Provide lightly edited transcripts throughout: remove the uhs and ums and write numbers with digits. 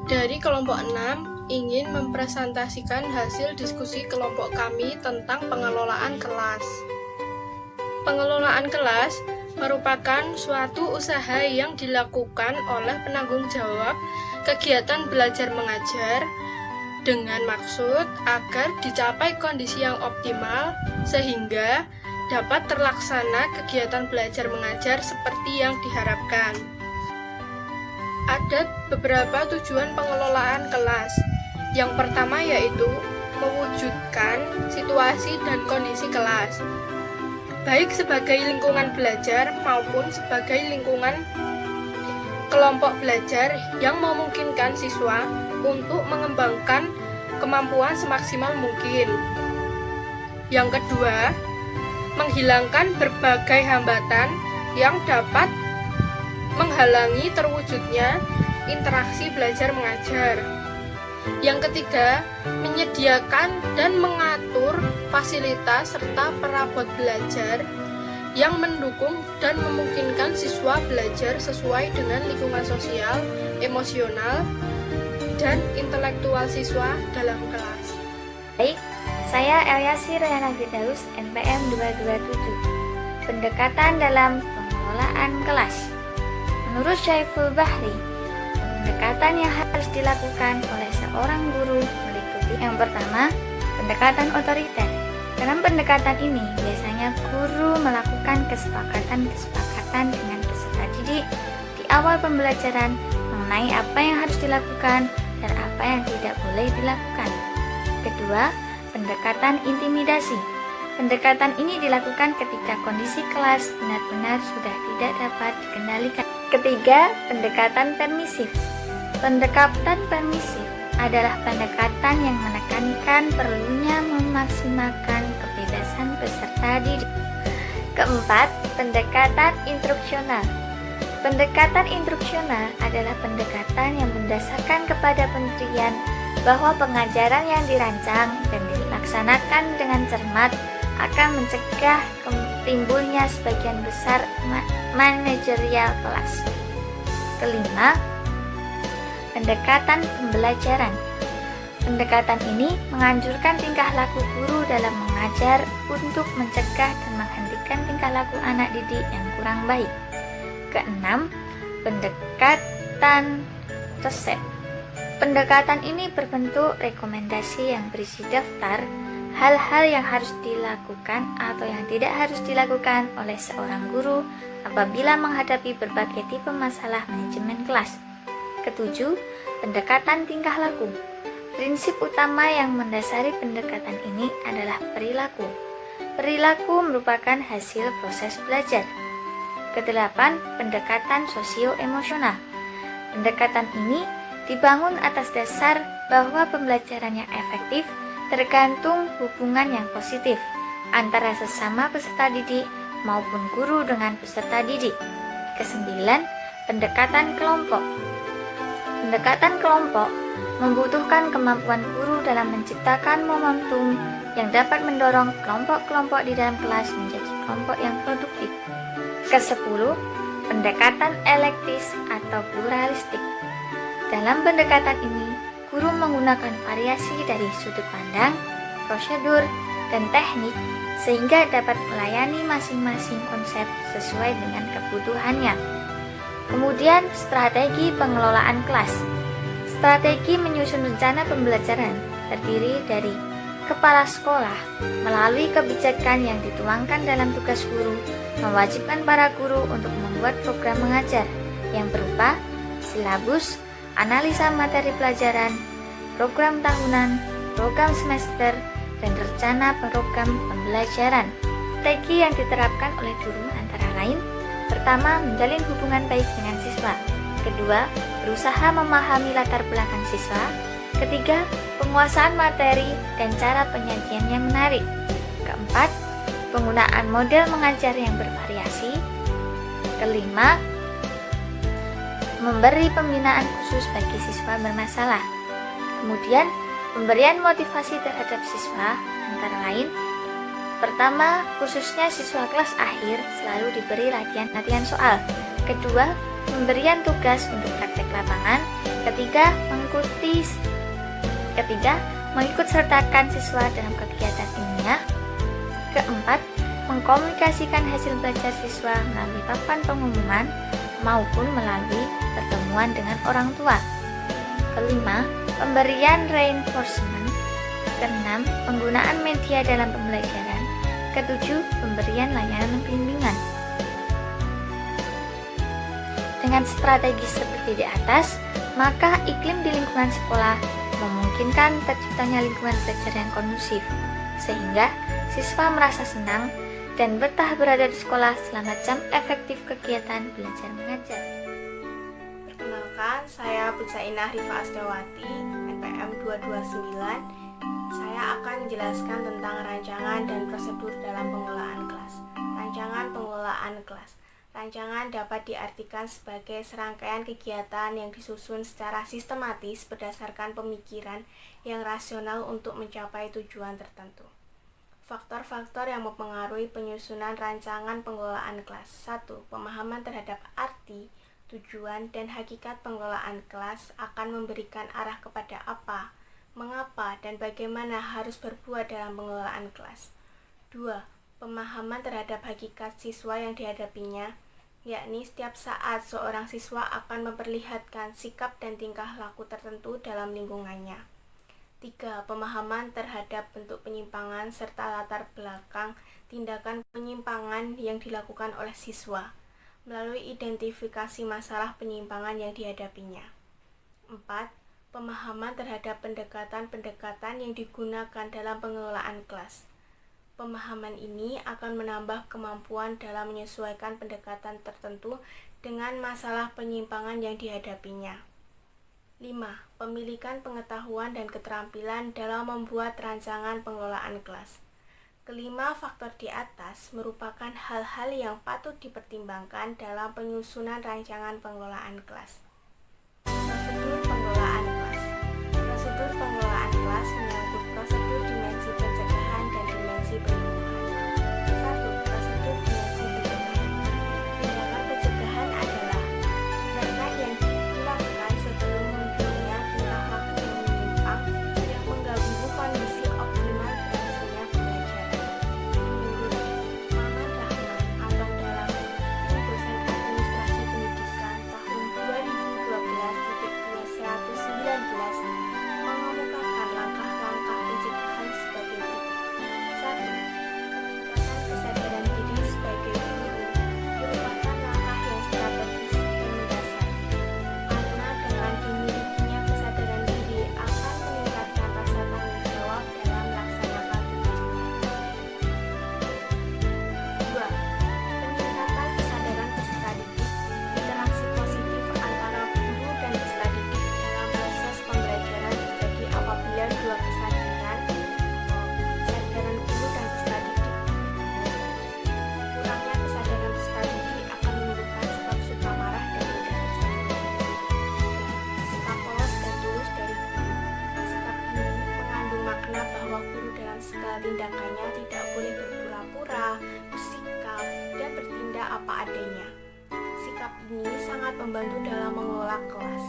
Dari kelompok 6 ingin mempresentasikan hasil diskusi kelompok kami tentang pengelolaan kelas. Pengelolaan kelas merupakan suatu usaha yang dilakukan oleh penanggung jawab kegiatan belajar mengajar dengan maksud agar dicapai kondisi yang optimal sehingga dapat terlaksana kegiatan belajar mengajar seperti yang diharapkan. Ada beberapa tujuan pengelolaan kelas. Yang pertama yaitu mewujudkan situasi dan kondisi kelas, baik sebagai lingkungan belajar maupun sebagai lingkungan kelompok belajar yang memungkinkan siswa untuk mengembangkan kemampuan semaksimal mungkin. Yang kedua, menghilangkan berbagai hambatan yang dapat menghalangi terwujudnya interaksi belajar mengajar. Yang ketiga, menyediakan dan mengatur fasilitas serta perabot belajar yang mendukung dan memungkinkan siswa belajar sesuai dengan lingkungan sosial, emosional, dan intelektual siswa dalam kelas. Baik, saya Elyasi Rayana Firdaus, NPM 227. Pendekatan dalam pengelolaan kelas. Menurut Syaiful Bahri, pendekatan yang harus dilakukan oleh seorang guru meliputi yang pertama, pendekatan otoriter. Dalam pendekatan ini, biasanya guru melakukan kesepakatan dengan peserta didik di awal pembelajaran mengenai apa yang harus dilakukan dan apa yang tidak boleh dilakukan. Kedua, pendekatan intimidasi. Pendekatan ini dilakukan ketika kondisi kelas benar-benar sudah tidak dapat dikendalikan. Ketiga, pendekatan permisif. Pendekatan permisif adalah pendekatan yang menekankan perlunya memaksimalkan kebebasan peserta didik. Keempat, pendekatan instruksional. Pendekatan instruksional adalah pendekatan yang mendasarkan kepada pendirian bahwa pengajaran yang dirancang dan dilaksanakan dengan cermat akan mencegah timbulnya sebagian besar manajerial kelas. Kelima, pendekatan pembelajaran. Pendekatan ini menganjurkan tingkah laku guru dalam mengajar untuk mencegah dan menghentikan tingkah laku anak didik yang kurang baik. Keenam, pendekatan resep. Pendekatan ini berbentuk rekomendasi yang berisi daftar hal-hal yang harus dilakukan atau yang tidak harus dilakukan oleh seorang guru apabila menghadapi berbagai tipe masalah manajemen kelas. Ketujuh, pendekatan tingkah laku. Prinsip utama yang mendasari pendekatan ini adalah perilaku. Perilaku merupakan hasil proses belajar. Kedelapan, pendekatan sosio-emosional. Pendekatan ini dibangun atas dasar bahwa pembelajaran yang efektif tergantung hubungan yang positif antara sesama peserta didik maupun guru dengan peserta didik. Kesembilan, pendekatan kelompok. Pendekatan kelompok membutuhkan kemampuan guru dalam menciptakan momentum yang dapat mendorong kelompok-kelompok di dalam kelas menjadi kelompok yang produktif. Kesepuluh, pendekatan elektis atau pluralistik. Dalam pendekatan ini, guru menggunakan variasi dari sudut pandang, prosedur, dan teknik sehingga dapat melayani masing-masing konsep sesuai dengan kebutuhannya. Kemudian, strategi pengelolaan kelas. Strategi menyusun rencana pembelajaran terdiri dari kepala sekolah melalui kebijakan yang dituangkan dalam tugas guru, mewajibkan para guru untuk membuat program mengajar yang berupa silabus, analisa materi pelajaran, program tahunan, program semester, dan rencana program pembelajaran. Strategi yang diterapkan oleh guru antara lain: pertama, menjalin hubungan baik dengan siswa. Kedua, berusaha memahami latar belakang siswa. Ketiga, penguasaan materi dan cara penyajian yang menarik. Keempat, penggunaan model mengajar yang bervariasi. Kelima, memberi pembinaan khusus bagi siswa bermasalah. Kemudian, pemberian motivasi terhadap siswa antara lain: pertama, khususnya siswa kelas akhir selalu diberi latihan soal. Kedua, pemberian tugas untuk praktek lapangan. Ketiga, mengikut sertakan siswa dalam kegiatan ilmiah. Keempat, mengkomunikasikan hasil belajar siswa melalui papan pengumuman maupun melalui pertemuan dengan orang tua. Kelima, pemberian reinforcement. Keenam, penggunaan media dalam pembelajaran. Ketujuh, pemberian layanan bimbingan. Dengan strategi seperti di atas, maka iklim di lingkungan sekolah memungkinkan terciptanya lingkungan belajar yang kondusif, sehingga siswa merasa senang dan betah berada di sekolah selama jam efektif kegiatan belajar mengajar. Perkenalkan, saya Putsainah Rifa Astawati, NPM 229. Saya akan menjelaskan tentang rancangan dan prosedur dalam pengelolaan kelas. Rancangan pengelolaan kelas. Rancangan dapat diartikan sebagai serangkaian kegiatan yang disusun secara sistematis berdasarkan pemikiran yang rasional untuk mencapai tujuan tertentu. Faktor-faktor yang mempengaruhi penyusunan rancangan pengelolaan kelas. 1. Pemahaman terhadap arti, tujuan, dan hakikat pengelolaan kelas akan memberikan arah kepada apa, mengapa, dan bagaimana harus berbuat dalam pengelolaan kelas. 2. Pemahaman terhadap hakikat siswa yang dihadapinya, yakni setiap saat seorang siswa akan memperlihatkan sikap dan tingkah laku tertentu dalam lingkungannya. 3. Pemahaman terhadap bentuk penyimpangan serta latar belakang tindakan penyimpangan yang dilakukan oleh siswa melalui identifikasi masalah penyimpangan yang dihadapinya. 4. Pemahaman terhadap pendekatan-pendekatan yang digunakan dalam pengelolaan kelas. Pemahaman ini akan menambah kemampuan dalam menyesuaikan pendekatan tertentu dengan masalah penyimpangan yang dihadapinya. 5. Pemilikan pengetahuan dan keterampilan dalam membuat rancangan pengelolaan kelas. Kelima faktor di atas merupakan hal-hal yang patut dipertimbangkan dalam penyusunan rancangan pengelolaan kelas. Prosedur pengelolaan kelas. Prosedur pengelolaan kelas menyangkut prosedur dimensi pencegahan dan dimensi penyembuhan. 1. Prosedur dimensi pencegahan. Tindakan pencegahan adalah tindakan yang dilakukan sebelum munculnya tingkah laku yang menyimpang yang mengganggu kondisi optimal berlangsungnya pembelajaran. Menurut Maman Rahman atau dalam Tim Dosen Administrasi Pendidikan tahun 2012-119 mengemukakan langkah-langkah pencegahan sebagai berikut. 1. Peningkatan kesadaran diri sebagai guru merupakan langkah yang strategis dan mendasar, karena dengan dimilikinya kesadaran diri akan meningkatkan rasa tanggung jawab dalam melaksanakan tugasnya. 2. Peningkatan kesadaran peserta didik. Interaksi positif antara guru dan peserta didik dalam proses pembelajaran terjadi apabila dua kesadaran guru dan peserta didik bertemu. Kurangnya kesadaran peserta didik akan menimbulkan sikap suka marah dan mudah tersinggung. 3. Sikap polos dan tulus dari guru. Sikap ini mengandung makna bahwa guru dalam segala tindakannya tidak boleh berpura-pura, bersikap, dan bertindak apa adanya. Sikap ini sangat membantu dalam mengelola kelas.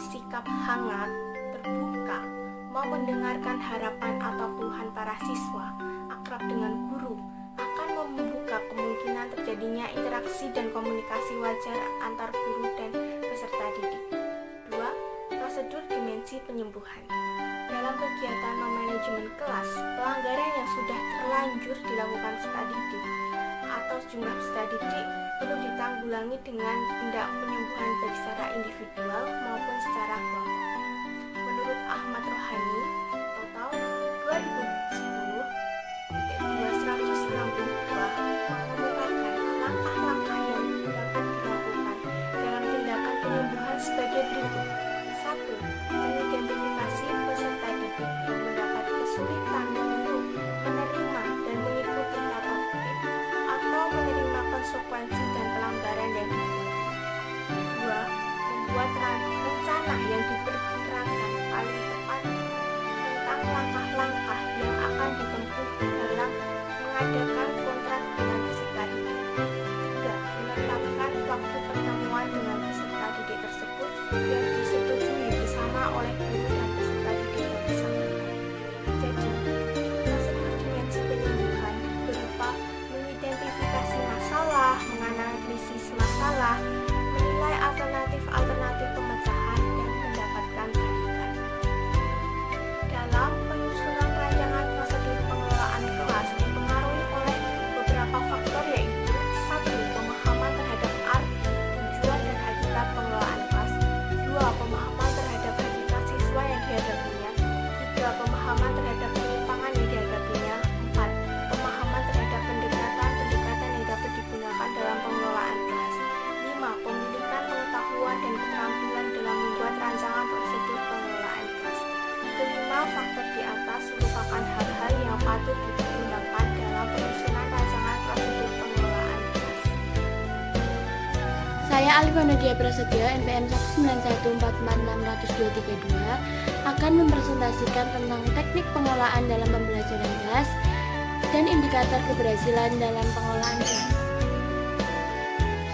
Sikap hangat, terbuka, mau mendengarkan harapan atau keluhan para siswa, akrab dengan guru, akan membuka kemungkinan terjadinya interaksi dan komunikasi wajar antar guru dan peserta didik. 2. Prosedur dimensi penyembuhan. Dalam kegiatan memanajemen kelas, pelanggaran yang sudah terlanjur dilakukan peserta didik atau sejumlah peserta didik perlu ditanggulangi dengan tindak penyembuhan baik secara individual maupun secara kelompok. Menurut Ahmad Rohani, total 2010-262 mengemukakan langkah-langkah yang dapat dilakukan dalam tindakan penyembuhan sebagai berikut. 1. Mengidentifikasi peserta didik yang mendapat kesulitan untuk menerima dan mengikuti tata tertib atau menerima konsekuensi dan pelanggaran yang dibuat. 2. Membuat rencana yang diperkirakan paling tepat Kelima faktor di atas merupakan hal-hal yang patut dipertimbangkan dalam penyusunan rancangan prosedur pengelolaan kelas. Saya Alifah Nadia Prasetya, NPM 191446232, akan mempresentasikan tentang teknik pengelolaan dalam pembelajaran kelas dan indikator keberhasilan dalam pengelolaan kelas.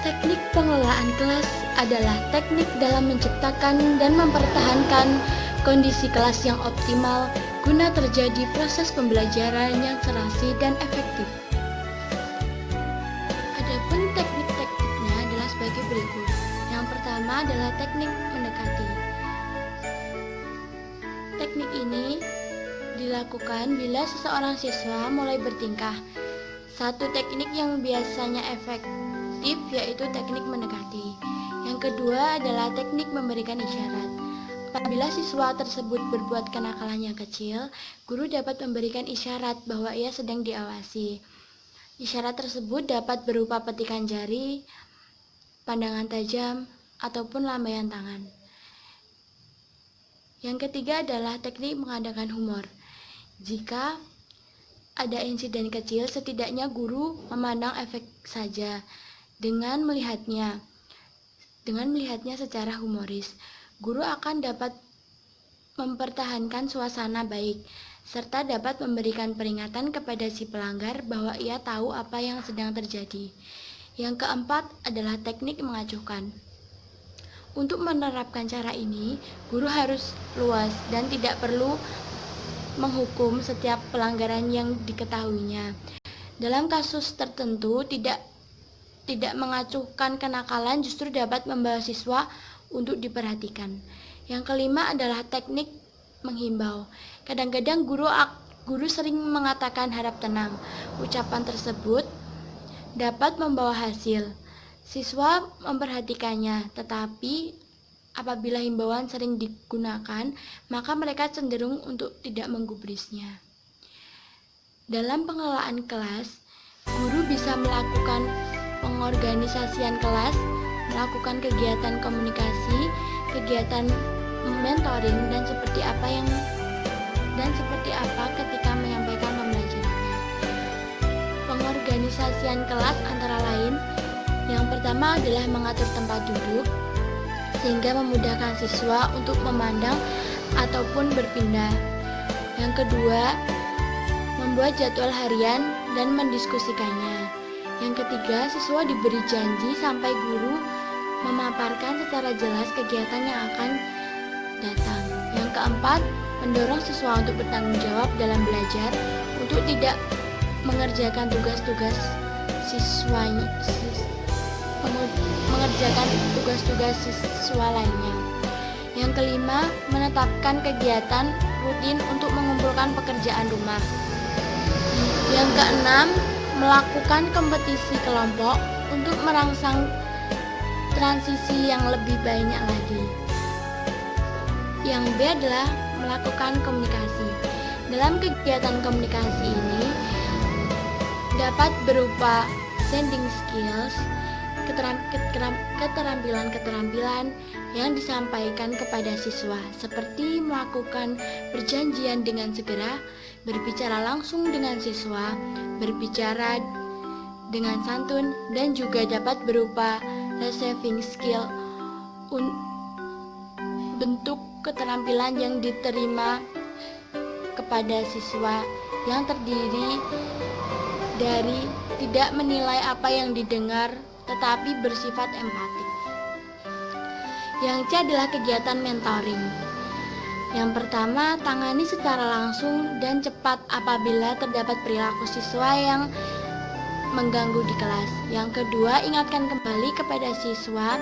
Teknik pengelolaan kelas adalah teknik dalam menciptakan dan mempertahankan kondisi kelas yang optimal guna terjadi proses pembelajaran yang serasi dan efektif. Adapun teknik-tekniknya adalah sebagai berikut. Yang pertama adalah teknik mendekati. Teknik ini dilakukan bila seseorang siswa mulai bertingkah. Satu teknik yang biasanya efektif yaitu teknik mendekati. Yang kedua adalah teknik memberikan isyarat. Apabila siswa tersebut berbuat kenakalan yang kecil, guru dapat memberikan isyarat bahwa ia sedang diawasi. Isyarat tersebut dapat berupa petikan jari, pandangan tajam, ataupun lambaian tangan. Yang ketiga adalah teknik mengadakan humor. Jika ada insiden kecil, setidaknya guru memandang efek saja dengan melihatnya secara humoris. Guru akan dapat mempertahankan suasana baik, serta dapat memberikan peringatan kepada si pelanggar bahwa ia tahu apa yang sedang terjadi. Yang keempat adalah teknik mengacuhkan. Untuk menerapkan cara ini, guru harus luas dan tidak perlu menghukum setiap pelanggaran yang diketahuinya. Dalam kasus tertentu, tidak mengacuhkan kenakalan justru dapat membawa siswa untuk diperhatikan. Yang kelima adalah teknik menghimbau. Kadang-kadang guru sering mengatakan harap tenang. Ucapan tersebut dapat membawa hasil. Siswa memperhatikannya, tetapi apabila himbauan sering digunakan, maka mereka cenderung untuk tidak menggubrisnya. Dalam pengelolaan kelas, guru bisa melakukan pengorganisasian kelas, melakukan kegiatan komunikasi, kegiatan mentoring, dan seperti apa ketika menyampaikan pembelajarannya. Pengorganisasian kelas antara lain, yang pertama adalah mengatur tempat duduk sehingga memudahkan siswa untuk memandang ataupun berpindah. Yang kedua, membuat jadwal harian dan mendiskusikannya. Yang ketiga, siswa diberi janji sampai guru memaparkan secara jelas kegiatan yang akan datang. Yang keempat, mendorong siswa untuk bertanggung jawab dalam belajar, untuk tidak mengerjakan tugas-tugas siswa lainnya. Yang kelima, menetapkan kegiatan rutin untuk mengumpulkan pekerjaan rumah. Yang keenam, melakukan kompetisi kelompok untuk merangsang transisi yang lebih banyak lagi. Yang B adalah melakukan komunikasi. Dalam kegiatan komunikasi ini dapat berupa sending skills, keterampilan-keterampilan yang disampaikan kepada siswa, seperti melakukan perjanjian dengan segera, berbicara langsung dengan siswa, berbicara dengan santun, dan juga dapat berupa receiving skill, bentuk keterampilan yang diterima kepada siswa yang terdiri dari tidak menilai apa yang didengar tetapi bersifat empatik. Yang C adalah kegiatan mentoring. Yang pertama, tangani secara langsung dan cepat apabila terdapat perilaku siswa yang mengganggu di kelas. Yang kedua, ingatkan kembali kepada siswa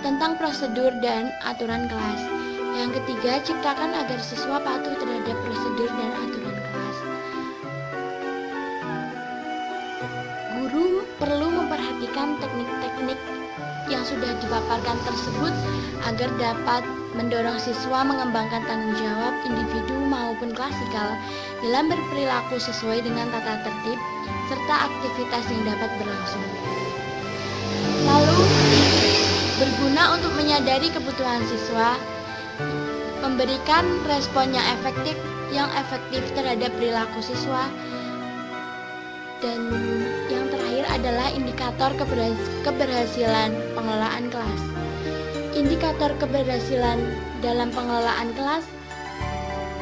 tentang prosedur dan aturan kelas. Yang ketiga, ciptakan agar siswa patuh terhadap prosedur dan aturan kelas. Guru perlu memperhatikan teknik-teknik yang sudah dipaparkan tersebut agar dapat mendorong siswa mengembangkan tanggung jawab individu maupun klasikal dalam berperilaku sesuai dengan tata tertib serta aktivitas yang dapat berlangsung. Lalu, berguna untuk menyadari kebutuhan siswa, memberikan respon yang efektif yang efektif terhadap perilaku siswa. Dan yang terakhir adalah indikator keberhasilan pengelolaan kelas. Indikator keberhasilan dalam pengelolaan kelas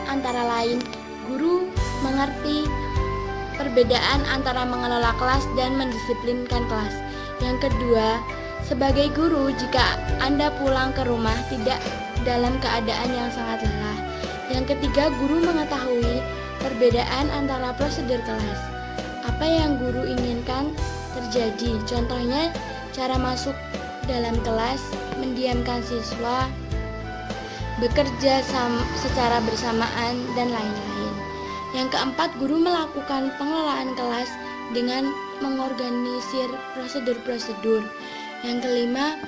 antara lain guru mengerti perbedaan antara mengelola kelas dan mendisiplinkan kelas. Yang kedua, sebagai guru, jika Anda pulang ke rumah tidak dalam keadaan yang sangat lelah. Yang ketiga, guru mengetahui perbedaan antara prosedur kelas. Apa yang guru inginkan terjadi? Contohnya, cara masuk dalam kelas, mendiamkan siswa, bekerja secara bersamaan, dan lain-lain. Yang keempat, guru melakukan pengelolaan kelas dengan mengorganisir prosedur-prosedur. Yang kelima,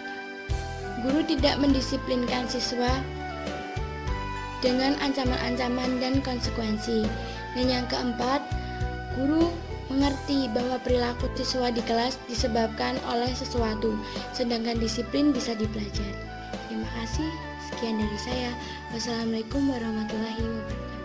guru tidak mendisiplinkan siswa dengan ancaman-ancaman dan konsekuensi. Dan yang keempat, guru mengerti bahwa perilaku siswa di kelas disebabkan oleh sesuatu, sedangkan disiplin bisa dipelajari. Terima kasih, sekian dari saya. Wassalamualaikum warahmatullahi wabarakatuh.